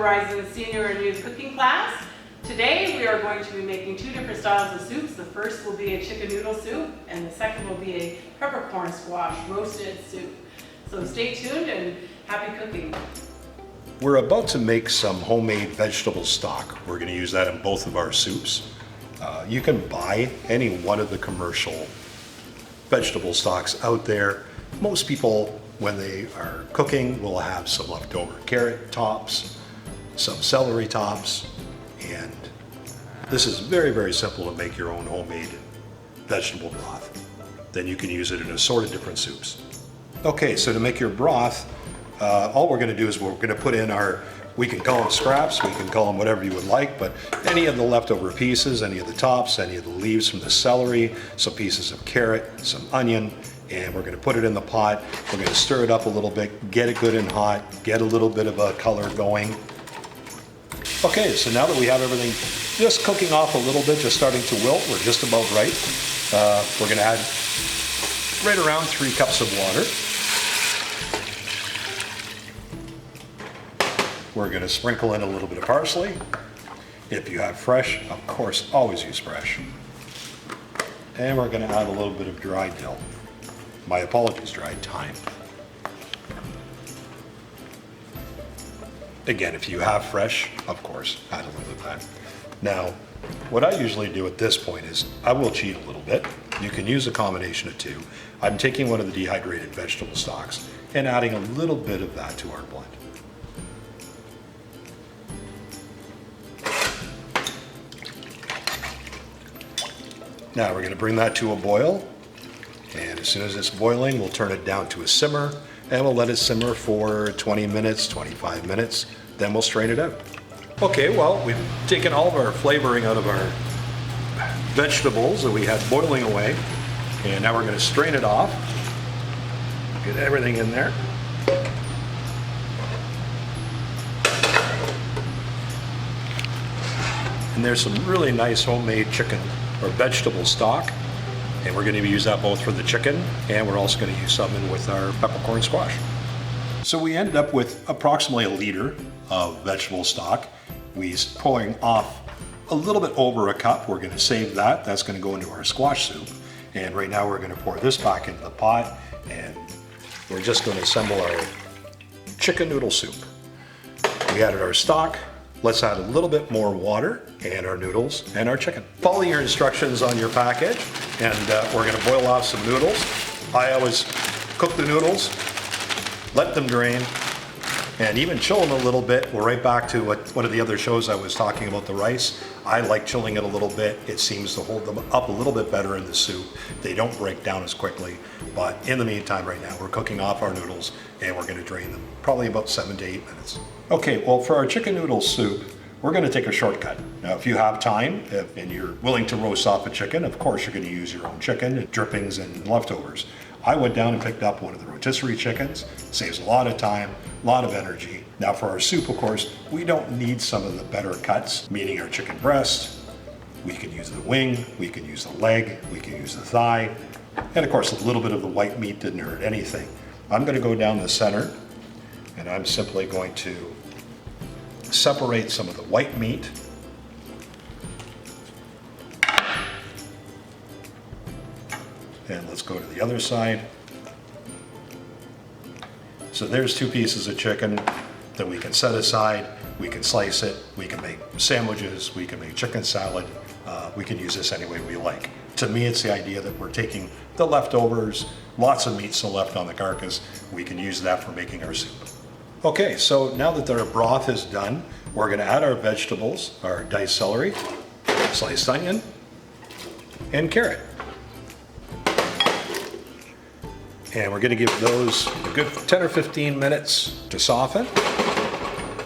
Horizon Senior and Youth Cooking Class. Today we are going to be making two different styles of soups. The first will be a chicken noodle soup and the second will be a peppercorn squash roasted soup. So stay tuned and happy cooking. We're about to make some homemade vegetable stock. We're going to use that in both of our soups. You can buy any one of the commercial vegetable stocks out there. Most people, when they are cooking, will have some leftover carrot tops, some celery tops, and this is very, very simple to make your own homemade vegetable broth. Then you can use it in a sort of different soups. Okay, so to make your broth, all we're going to do is we're going to put in our, we can call them scraps, we can call them whatever you would like, but any of the leftover pieces, any of the tops, any of the leaves from the celery, some pieces of carrot, some onion, and we're going to put it in the pot. We're going to stir it up a little bit, get it good and hot, get a little bit of a color going. Okay, so now that we have everything just cooking off a little bit, just starting to wilt, we're just about right. We're going to add right around 3 cups of water. We're going to sprinkle in a little bit of parsley. If you have fresh, of course, always use fresh. And we're going to add a little bit of dried dill. My apologies, dried thyme. Again, if you have fresh, of course, add a little bit of that. Now, what I usually do at this point is I will cheat a little bit. You can use a combination of two. I'm taking one of the dehydrated vegetable stocks and adding a little bit of that to our blend. Now we're going to bring that to a boil, and as soon as it's boiling, we'll turn it down to a simmer, and we'll let it simmer for 20 minutes, 25 minutes, then we'll strain it out. Okay, well, we've taken all of our flavoring out of our vegetables that we had boiling away, and now we're going to strain it off, get everything in there. And there's some really nice homemade chicken or vegetable stock, and we're going to use that both for the chicken, and we're also going to use some in with our peppercorn squash. So we ended up with approximately 1 liter of vegetable stock. We're pouring off a little bit over a cup. We're going to save that. That's going to go into our squash soup. And right now we're going to pour this back into the pot, and we're just going to assemble our chicken noodle soup. We added our stock. Let's add a little bit more water and our noodles and our chicken. Follow your instructions on your package, and we're going to boil off some noodles. I always cook the noodles, let them drain, and even chill them a little bit. We're right back to one of the other shows I was talking about, the rice. I like chilling it a little bit. It seems to hold them up a little bit better in the soup. They don't break down as quickly. But in the meantime, right now, we're cooking off our noodles, and we're going to drain them probably about 7 to 8 minutes. Okay, well, for our chicken noodle soup, we're going to take a shortcut. Now, if you have time and you're willing to roast off a chicken, of course you're going to use your own chicken, drippings, and leftovers. I went down and picked up one of the rotisserie chickens. Saves a lot of time, a lot of energy. Now for our soup, of course, we don't need some of the better cuts, meaning our chicken breast. We can use the wing, we can use the leg, we can use the thigh, and of course a little bit of the white meat didn't hurt anything. I'm going to go down the center, and I'm simply going to separate some of the white meat. And let's go to the other side. So there's 2 pieces of chicken that we can set aside. We can slice it. We can make sandwiches. We can make chicken salad. We can use this any way we like. To me, it's the idea that we're taking the leftovers, lots of meat still left on the carcass. We can use that for making our soup. Okay, so now that our broth is done, we're going to add our vegetables, our diced celery, sliced onion, and carrot. And we're going to give those a good 10 or 15 minutes to soften.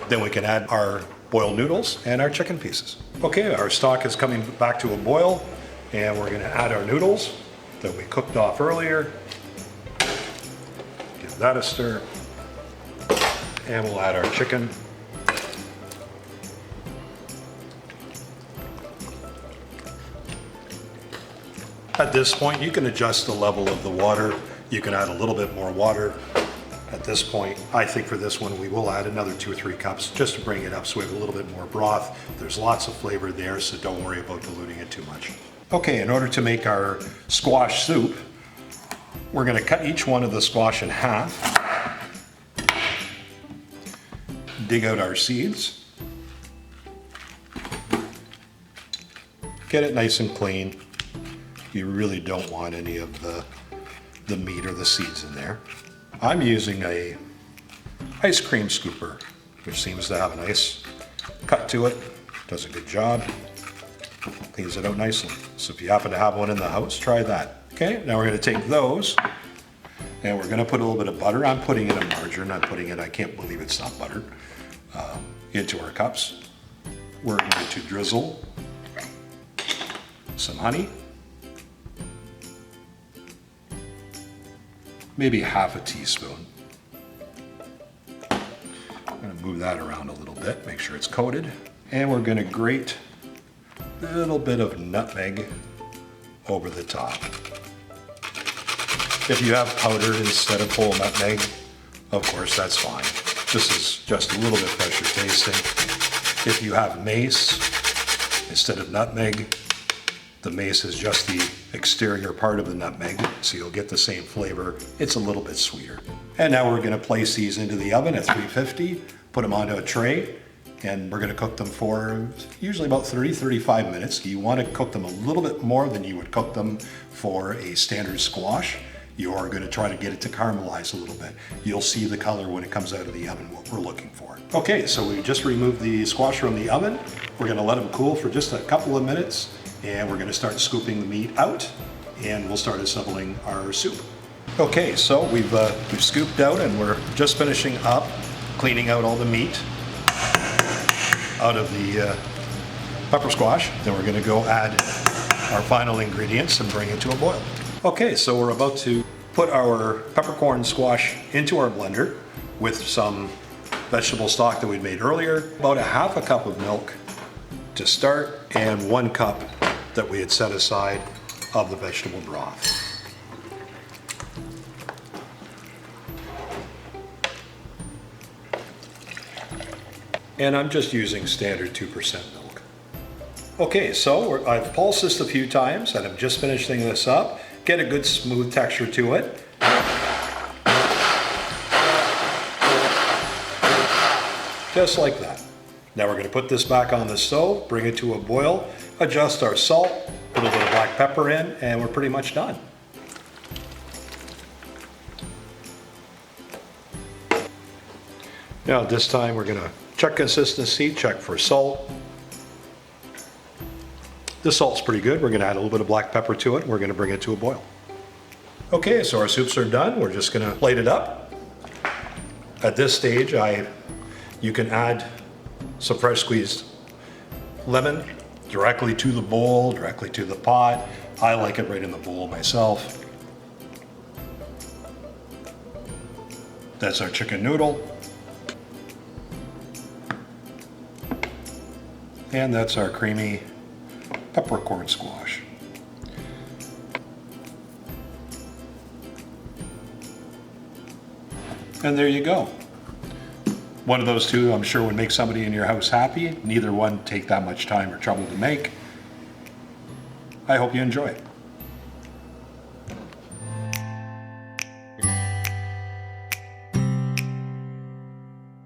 Then we can add our boiled noodles and our chicken pieces. Okay, our stock is coming back to a boil, and we're going to add our noodles that we cooked off earlier. Give that a stir. And we'll add our chicken. At this point, you can adjust the level of the water. You can add a little bit more water. At this point, I think for this one, we will add another 2 or 3 cups just to bring it up so we have a little bit more broth. There's lots of flavor there, so don't worry about diluting it too much. Okay, in order to make our squash soup, we're going to cut each one of the squash in half, dig out our seeds, get it nice and clean. You really don't want any of the meat or the seeds in there. I'm using a ice cream scooper, which seems to have a nice cut to it. Does a good job. Cleans it out nicely. So if you happen to have one in the house, try that. Okay, now we're going to take those and we're going to put a little bit of butter. I'm putting in a margarine. I'm putting it, I can't believe it's not buttered, into our cups. We're going to drizzle some honey. Maybe half a teaspoon. I'm going to move that around a little bit, make sure it's coated. And we're going to grate a little bit of nutmeg over the top. If you have powdered instead of whole nutmeg, of course, that's fine. This is just a little bit fresher tasting. If you have mace instead of nutmeg, the mace is just the exterior part of the nutmeg, so you'll get the same flavor. It's a little bit sweeter. And now we're going to place these into the oven at 350, put them onto a tray, and we're going to cook them for usually about 30-35 minutes. You want to cook them a little bit more than you would cook them for a standard squash. You are going to try to get it to caramelize a little bit. You'll see the color when it comes out of the oven, what we're looking for. Okay, so we just removed the squash from the oven. We're going to let them cool for just a couple of minutes, and we're going to start scooping the meat out, and we'll start assembling our soup. Okay, so we've scooped out, and we're just finishing up cleaning out all the meat out of the pepper squash. Then we're going to go add our final ingredients and bring it to a boil. Okay, so we're about to put our peppercorn squash into our blender with some vegetable stock that we made earlier, about a half a cup of milk to start, and 1 cup that we had set aside of the vegetable broth. And I'm just using standard 2% milk. Okay, so I've pulsed this a few times and I'm just finishing this up. Get a good smooth texture to it. Just like that. Now we're going to put this back on the stove, bring it to a boil, adjust our salt, put a little bit of black pepper in, and we're pretty much done. Now this time we're going to check consistency, check for salt. The salt's pretty good. We're going to add a little bit of black pepper to it, and we're going to bring it to a boil. Okay, so our soups are done. We're just going to plate it up. At this stage, you can add some fresh squeezed lemon directly to the bowl, directly to the pot. I like it right in the bowl myself. That's our chicken noodle. And that's our creamy peppercorn squash. And there you go. One of those two I'm sure would make somebody in your house happy. Neither one take that much time or trouble to make. I hope you enjoy it.